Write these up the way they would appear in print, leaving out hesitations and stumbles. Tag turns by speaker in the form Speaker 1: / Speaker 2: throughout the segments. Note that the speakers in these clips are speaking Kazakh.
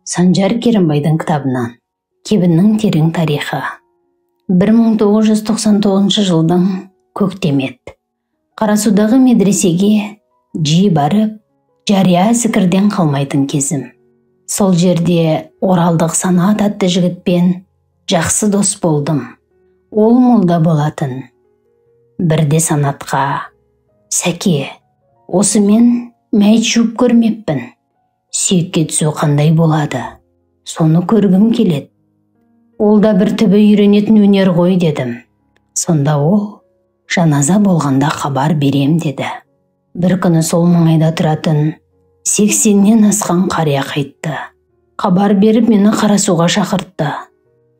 Speaker 1: Санжар Керімбайдың кітабынан Кебіннің терең тарихы. 1999 жылдың көктемет. Қарасудағы медресеге жиі барып, жария зікірден қалмайтын кезім. Сол жерде оралдық Санат атты жігітпен жақсы дос болдым. Ол молда болатын. Бірде Санатқа: «Сәке, осы мен мәйт жуып көрмеппін. Сүйекке түсу қандай болады? Соны көргім келеді. Ол да бір түбі үйренетін өнер ғой» дедім. Сонда ол: «Жаназа болғанда хабар берем» деді. Бір күні сол маңайда тұратын 80-нен асқан қария қайтты. Хабар беріп мені Қарасуға шақыртты.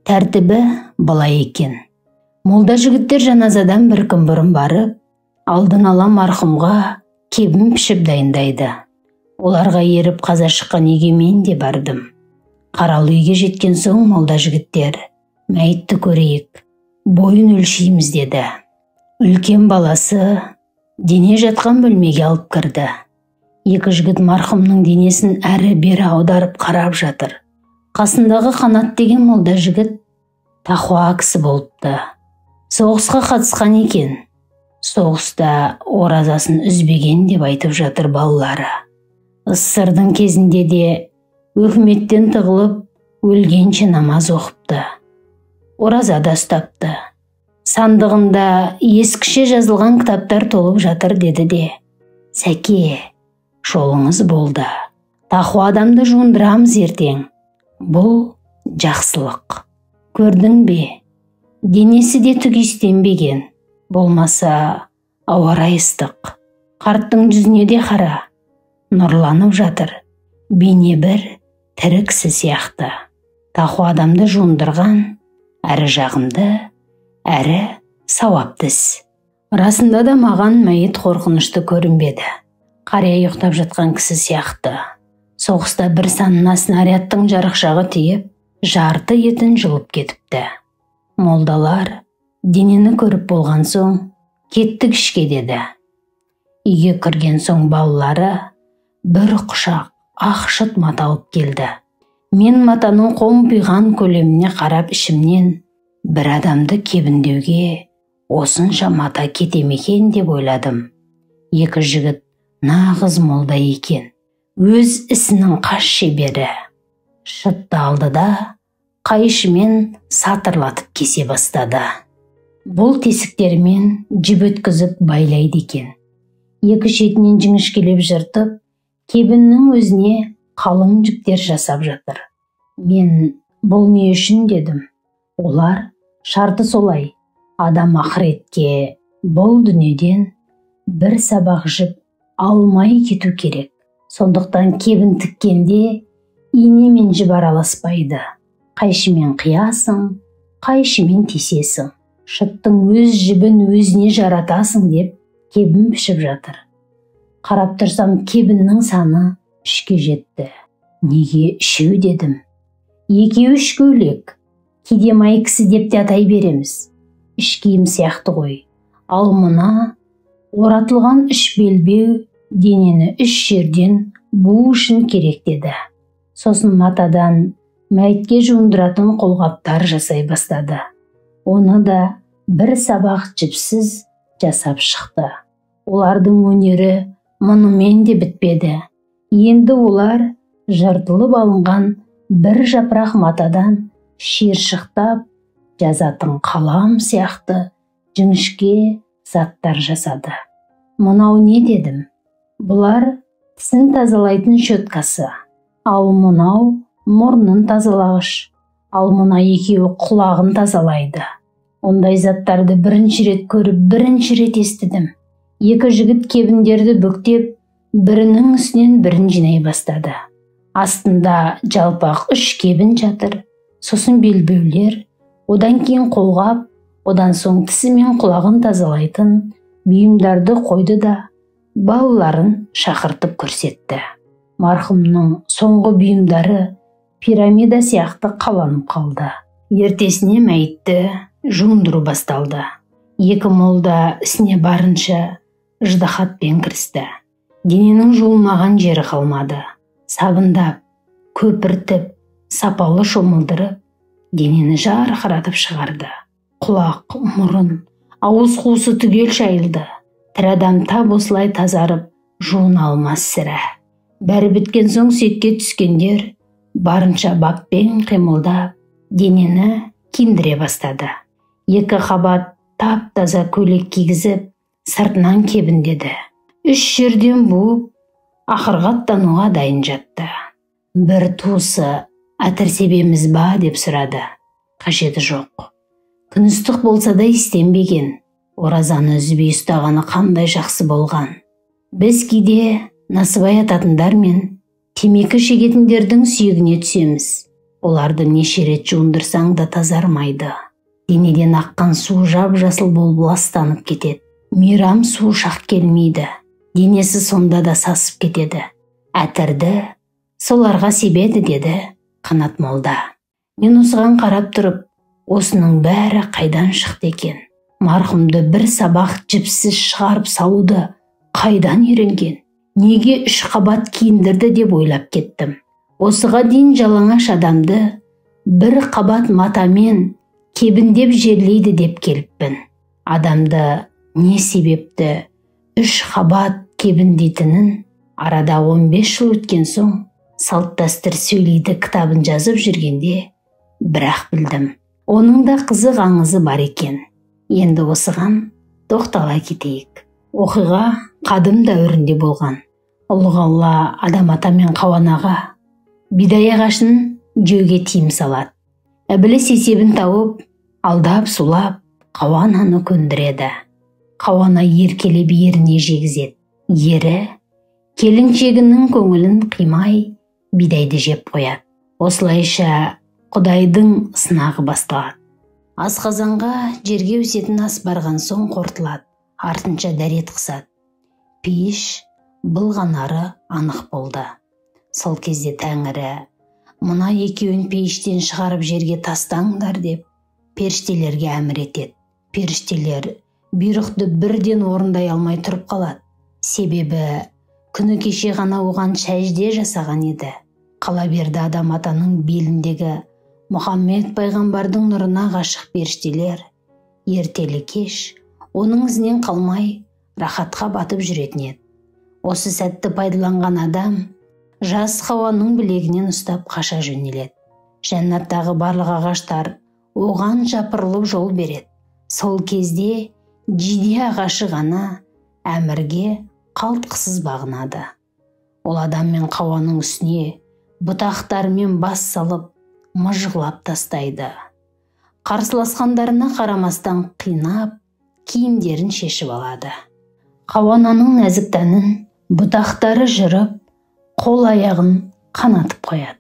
Speaker 1: Тәртібі былай екен: молда жігіттер жаназадан бір күн бұрын барып, алдын ала марқұмға кебін пішіп дайындайды. Оларға еріп қаза шыққан үйге мен де бардым. Қаралы үйге жеткен соң молда жігіттер: «Мәйітті көрейік, бойын өлшейміз» деді. Үлкен баласы дене жатқан бөлмеге алып кірді. Екі жігіт марқұмның денесін әрі-бері аударып қарап жатыр. Қасындағы Қанат деген молда жігіт тақуа кісі болыпты. Соғысқа қатысқан екен. Соғыста оразасын үзбеген деп айтып жатыр балалары. СССР-дың кезінде де өкіметтен тығылып өлгенше намаз оқыпты. Ораза да ұстапты. Сандығында ескіше жазылған кітаптар толып жатыр деді де: «Сәке, жолыңыз болды. Тақуа адамды жуындырамыз ертең. Бұл жақсылық. Көрдің бе? Денесі де түгестенбеген. Болмаса ауа райы ыстық. Қарттың жүзіне де қара. Нұрланып жатыр. Бейне бір тірі кісі сияқты. Тақуа адамды жуындырған, әрі жағымды, әрі сауапты іс». Расында да маған мәйіт қорқынышты көрінбеді. Қария ұйықтап жатқан кісі сияқты. Соғыста бір санына снарядтың жарықшағы тиіп, жарты етін жұлып кетіпті. Молдалар денені көріп болған соң кеттік ішке деді. Үйге кірген соң балалары бір құшақ ақ шыт мата алып келді. Мен матаның қомпиған көлеміне қарап ішімнен бір адамды кебіндеуге осынша мата кете ме екен деп ойладым. Екі жігіт нағыз молда екен. Өз ісінің қас шебері. Шытты алды да қайшымен сатырлатып кесе бастады. Бұл тесіктермен жіп өткізіп байлайды екен. Екі шетінен жіңішкелеп жыртып, кебіннің өзіне қалың жіптер жасап жатыр. Мен: «Бұл не үшін?» дедім. Олар: «Шарты солай. Адам ақыретке бұл дүниеден бір сабақ жіп алмай кету керек. Сондықтан кебін тіккенде ине мен жіп араласпайды. Қайшымен қиясың, қайшымен тесесің. Шыттың өз жібін өзіне жаратасың» деп кебін пішіп жатыр. Қарап тұрсам кебіннің саны 3-ке жетті. «Неге 3 дедім. «Екеуі 3 көйлек. Кейде май кісі деп те атай береміз. 3 киім сияқты ғой. Ал мына оратылған 3 белбеу денені 3 жерден буу үшін керек» деді. Сосын матадан мәйітке жуындыратын қолғаптар жасай бастады. Оны да бір сабақ жіпсіз жасап шықты. Олардың өнері мұнымен де бітпеді. Енді олар жыртылып алынған бір жапырақ матадан шиыршықтап жазатын қалам сияқты жіңішке заттар жасады. «Мынау не?» дедім. «Бұлар тісін тазалайтын щеткасы. Ал мынау мұрнын тазалағыш. Ал мына екеуі құлағын тазалайды». Ондай заттарды бірінші рет көріп, бірінші рет естідім. Екі жігіт кебіндерді бүктеп, бірінің үстінен бірін жинай бастады. Астында жалпақ 3 кебін жатыр. Сосын белбеулер, одан кейін қолғап, одан соң тісі мен құлағын тазалайтын бұйымдарды қойды да балаларын шақыртып көрсетті. Марқұмның соңғы бұйымдары пирамида сияқты қаланып қалды. Ертесіне мәйітті жуындыру басталды. Екі молда ісіне барынша ыждахатпен кірісті. Дененің жуылмаған жері қалмады. Сабындап, көпіртіп, сапалы шомылдырып, денені жарқыратып шығарды. Құлақ, мұрын, ауыз қуысы түгел шайылды. Тірі адам тап осылай тазарып, жуына алмас сірә. Бәрі біткен соң сүйекке түскендер барынша баппен қимылдап, денені киіндіре бастады. 2 қабат тап-таза көйлек кигізіп, сыртынан кебіндеді. 3 жерден буып, ақырға аттануға дайын жатты. Бір туысы «Әтір себеміз ба?» деп сұрады. Қажеті жоқ. Күн ыстық болса да істенбеген. Оразаны үзбей ұстағаны қандай жақсы болған. Біз кейде насыбай ататындар мен темекі шегетіндердің сүйегіне түсеміз. Оларды неше рет жуындырсаң да тазармайды. Денеден аққан су жап-жасыл болып ластанып кетеді. Мейрам су шақ келмейді. Денесі сонда да сасып кетеді. Әтірді соларға себеді, деді Қанат молда. Мен осыған қарап тұрып, осының бәрі қайдан шықты екен? Марқұмды бір сабақ жіпсіз шығарып салуды қайдан үйренген? Неге 3 қабат киіндірді деп ойлап кеттім. Осыға дейін жалаңаш адамды бір қабат матамен кебіндеп жерлейді деп келіппін. Адамды не себепті 3 қабат кебіндейтінін арада 15 жыл өткен соң салт-дәстүр сөйлейді кітабын жазып жүргенде бірақ білдім. Оның да қызық аңызы бар екен. Енді осыған тоқтала кетейік. Оқиға қадым дәуірінде болған. Ұлық Алла Адам ата мен Қауан аға бидай ағашын жеуге тыйым салады. Ібіліс есебін тауып, алдап сулап, Қауан аны көндіреді. Қауан еркелеп еріне жегізеді. Ері келіншегінің көңілін қимай бидайды жеп қояды. Осылайша Құдайдың сынағы басталады. Асқазанға жерге өсетін ас барған соң қорытылады, артынша дәрет қысады. Пейіш былғанары анық болды. Сол кезде Тәңірі, мына екеуін пейіштен шығарып жерге тастаңдар деп періштелерге әмір етеді. Періштелер бұйрықты бірден орындай алмай тұрып қалады. Себебі күні кеше ғана оған сәжде жасаған еді. Қала берді Адам атаның беліндегі Мұхаммед пайғамбардың нұрына ғашық періштелер ертелі кеш оның ізінен қалмай рахатқа батып жүретін еді. Осы сәтті пайдаланған Адам жас Хауаның білегінен ұстап қаша жөнеледі. Жәннаттағы барлық ағаштар оған жапырылып жол береді. Сол кезде жиде ағашы ғана әмірге қалтқысыз бағынады. Ол Адам мен Хауаның үстіне бұтақтарымен бас салып мыжғылап тастайды. Қарсыласқандарына қарамастан қинап, киімдерін шешіп алады. Хауаның нәзік тәнін бұтақтары жырып, қол аяғын қанатып қояды.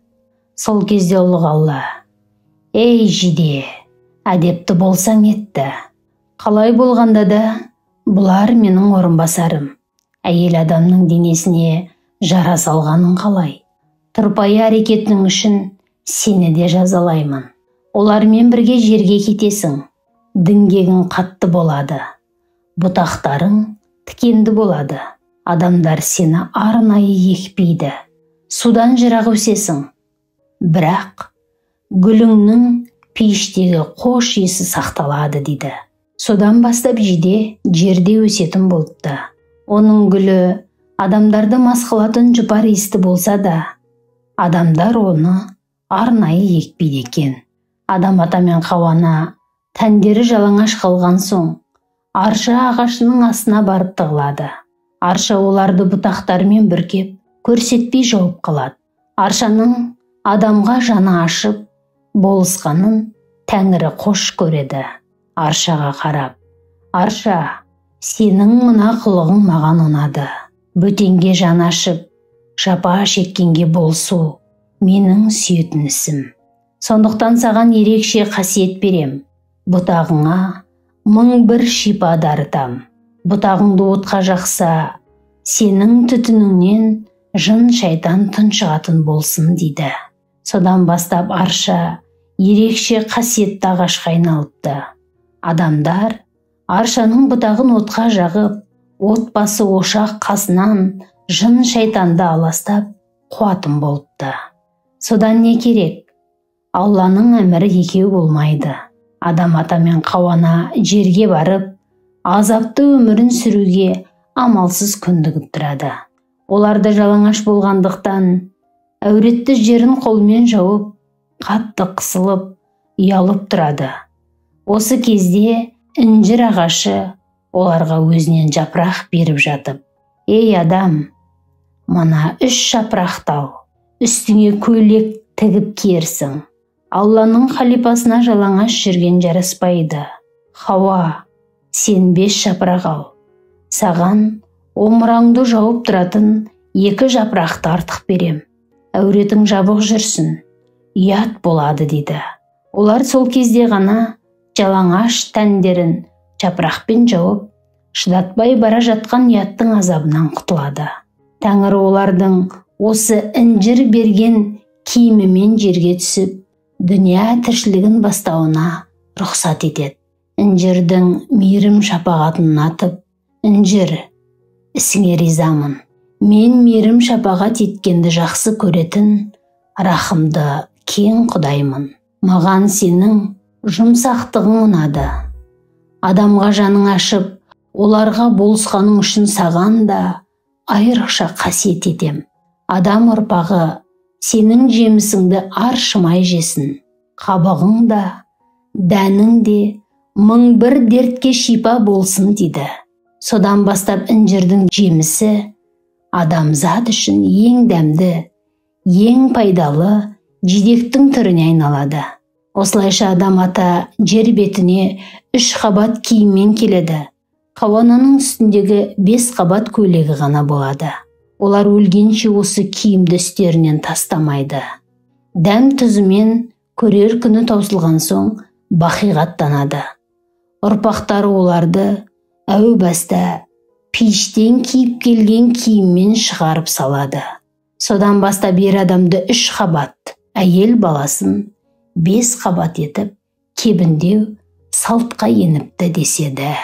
Speaker 1: Сол кезде ұлық Алла: «Ей жиде, әдепті болсаң етті. Қалай болғанда да бұлар менің орынбасарым. Әйел адамның денесіне жара салғаның қалай? Тұрпайы әрекетінің үшін сені де жазалаймын. Олармен бірге жерге кетесің. Діңгегің қатты болады. Бұтақтарың тікенді болады. Адамдар сені арнайы екпейді. Судан жырақ өсесің. Бірақ гүліңнің пейіштегі қош иісі сақталады», дейді. Содан бастап жиде жерде өсетін болыпты. Оның гүлі адамдарды мас қылатын жұпар иісті болса да, адамдар оны арнайы екпейді екен. Адам ата мен Хауана тәндері жалаңаш қалған соң арша ағашының астына барып тығылады. Арша оларды бұтақтармен бүркеп көрсетпей жауып қалады. Аршаның адамға жаны ашып болысқанын Тәңірі қош көреді. Аршаға қарап: «Арша, сенің мына қылығың маған ұнады. Бөтенге жан ашып, жапа шеккенге болсу менің сүйетін ісім. Сондықтан саған ерекше қасиет берем. Бұтағыңа 1001 шипа дарытам. Бұтағыңды отқа жақса, сенің түтініңнен жын шайтан тұншығатын болсын», дейді. Содан бастап арша ерекше қасиетті ағашқа айналыпты. Адамдар аршаның бұтағын отқа жағып, отбасы ошақ қасынан жын шайтанды аластап қуатын болыпты. Содан не керек? Алланың әмірі екеу болмайды. Адам ата мен Хауана жерге барып, азапты өмірін сүруге амалсыз көндігіп тұрады. Оларды жалаңаш болғандықтан, әуретті жерін қолмен жауып, қатты қысылып, ұялып тұрады. Осы кезде інжір ағашы оларға өзінен жапырақ беріп жатып: «Ей адам, мына 3 жапырақты ал, үстіңе көйлек тігіп киерсің. Алланың халифасына жалаңаш жүрген жараспайды. Хауа, сен 5 жапырақ ал. Саған омыраңды жауып тұратын 2 жапырақты артық берем. Әуретің жабық жүрсін, ұят болады» дейді. Олар сол кезде ғана жалаңаш тәндерін жапырақпен жауып, шыдатпай бара жатқан ұяттың азабынан құтылады. Тәңірі олардың осы інжір берген киімімен жерге түсіп, дүния тіршілігін бастауына рұқсат етеді. Інжірдің мейірім шапағатын ұнатып: «Інжір, ісіңе ризамын. Мен мейірім шапағат еткенді жақсы көретін, рахымды кең Құдаймын. Маған сенің жұмсақтығың ұнады. Адамға жаның ашып, оларға болысқаның үшін саған да айрықша қасиет етем. Адам ұрпағы сенің жемісіңді аршымай жесін. Қабығың да, дәнің де 1001 дертке шипа болсын» дейді. Содан бастап інжірдің жемісі адамзат үшін ең дәмді, ең пайдалы жидектің түріне айналады. Осылайша адам ата жер бетіне 3 қабат киіммен келеді. Хауананың үстіндегі 5 қабат көйлегі ғана болады. Олар өлгенше осы киімді үстерінен тастамайды. Дәм тұзымен көрер күні таусылған соң бақиғаттанады. Ұрпақтары оларды әу баста пештен киіп келген киіммен шығарып салады. Содан бастап ер адамды 3 қабат, әйел баласын 5 қабат етіп кебіндеу салтқа еніпті деседі.